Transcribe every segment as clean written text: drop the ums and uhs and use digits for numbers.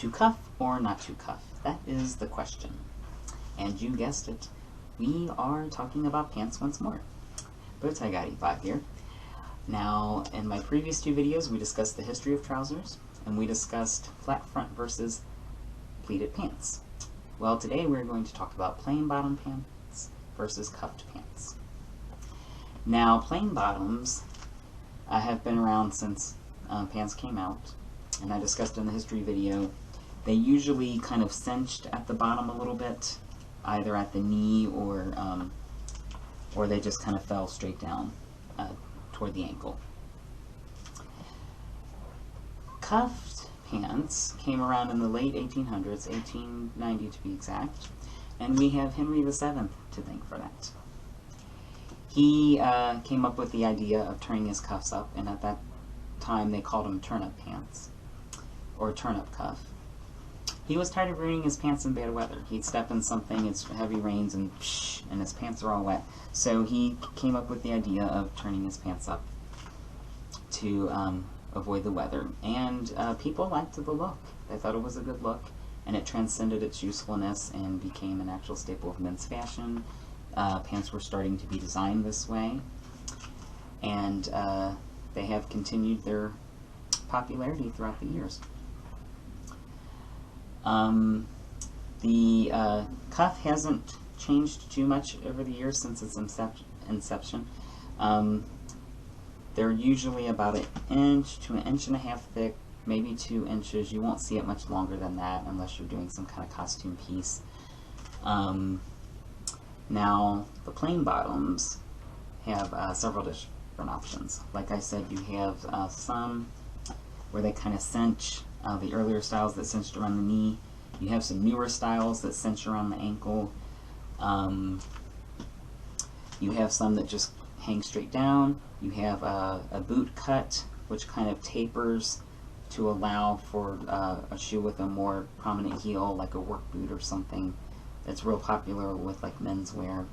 To cuff or not to cuff? That is the question. And you guessed it, we are talking about pants once more. Bowtie Guy 85 here. Now, in my previous two videos, we discussed the history of trousers, and we discussed flat front versus pleated pants. Well, today we're going to talk about plain bottom pants versus cuffed pants. Now, plain bottoms have been around since pants came out, and I discussed in the history video, they usually kind of cinched at the bottom a little bit, either at the knee or they just kind of fell straight down toward the ankle. Cuffed pants came around in the late 1800s, 1890 to be exact, and we have Henry VII to thank for that. He came up with the idea of turning his cuffs up, and at that time they called them turn-up pants, or turn-up cuff. He was tired of ruining his pants in bad weather. He'd step in something, it's heavy rains, and his pants are all wet. So he came up with the idea of turning his pants up to avoid the weather. And people liked the look. They thought it was a good look, and it transcended its usefulness and became an actual staple of men's fashion. Pants were starting to be designed this way, and they have continued their popularity throughout the years. The cuff hasn't changed too much over the years since its inception. They're usually about an inch to an inch and a half thick, maybe 2 inches. You won't see it much longer than that unless you're doing some kind of costume piece. Now, the plain bottoms have several different options. Like I said, you have some where they kind of cinch. The earlier styles that cinched around the knee. You have some newer styles that cinch around the ankle. You have some that just hang straight down. You have a boot cut, which kind of tapers to allow for a shoe with a more prominent heel, like a work boot or something. That's real popular with like menswear.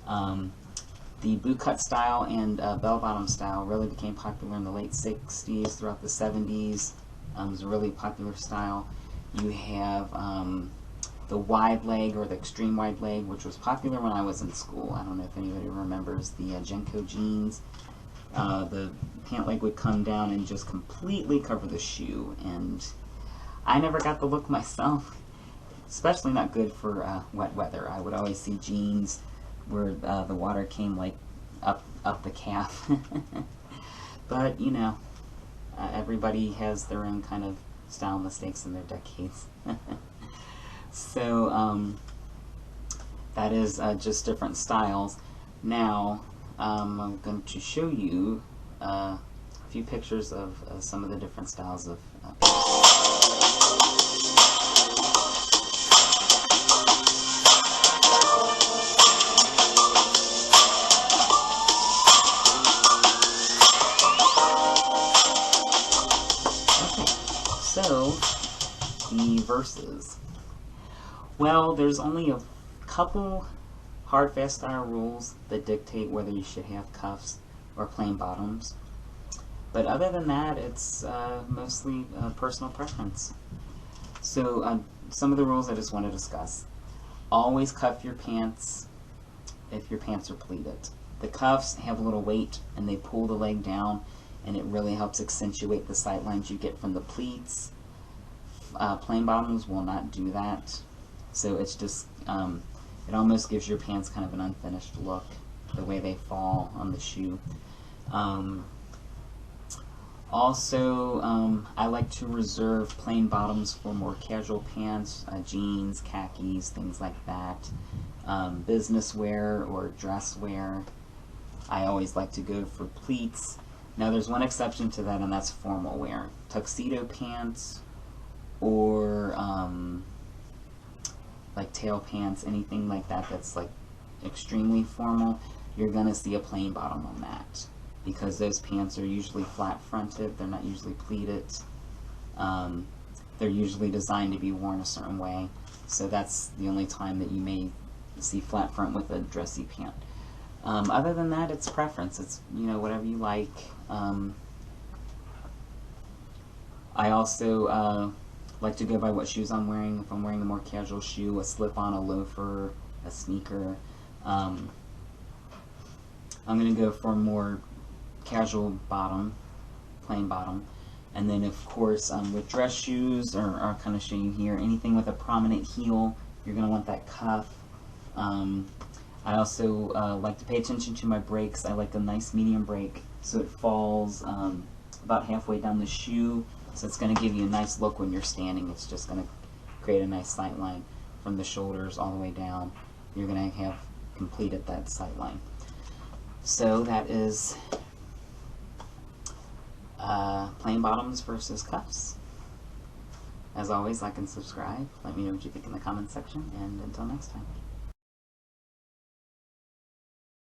The boot cut style and bell-bottom style really became popular in the late 60s, throughout the 70s. It was a really popular style. You have the wide leg or the extreme wide leg, which was popular when I was in school. I don't know if anybody remembers the Jenko jeans. The pant leg would come down and just completely cover the shoe, and I never got the look myself. Especially not good for wet weather. I would always see jeans where the water came like up the calf. But you know, everybody has their own kind of style mistakes in their decades. So that is just different styles. Now I'm going to show you a few pictures of some of the different styles of So, the verses. Well, there's only a couple hard, fast style rules that dictate whether you should have cuffs or plain bottoms. But other than that, it's mostly personal preference. So, some of the rules I just want to discuss. Always cuff your pants if your pants are pleated. The cuffs have a little weight and they pull the leg down, and it really helps accentuate the sight lines you get from the pleats. Plain bottoms will not do that, so it's just it almost gives your pants kind of an unfinished look, the way they fall on the shoe. Also, I like to reserve plain bottoms for more casual pants, jeans, khakis, things like that. Business wear or dress wear, I always like to go for pleats. Now there's one exception to that, and that's formal wear. Tuxedo pants or like tail pants, anything like that that's like extremely formal, you're going to see a plain bottom on that, because those pants are usually flat fronted, they're not usually pleated. They're usually designed to be worn a certain way, so that's the only time that you may see flat front with a dressy pant. Other than that, it's preference. It's, you know, whatever you like. I also like to go by what shoes I'm wearing. If I'm wearing a more casual shoe, a slip-on, a loafer, a sneaker, I'm going to go for a more casual bottom, plain bottom. And then of course with dress shoes, or I'll kind of show you here, anything with a prominent heel, you're going to want that cuff. I also like to pay attention to my brakes. I like a nice medium brake so it falls about halfway down the shoe, so it's going to give you a nice look when you're standing. It's just going to create a nice sight line from the shoulders all the way down. You're going to have completed that sight line. So that is plain bottoms versus cuffs. As always, like and subscribe. Let me know what you think in the comments section, and until next time.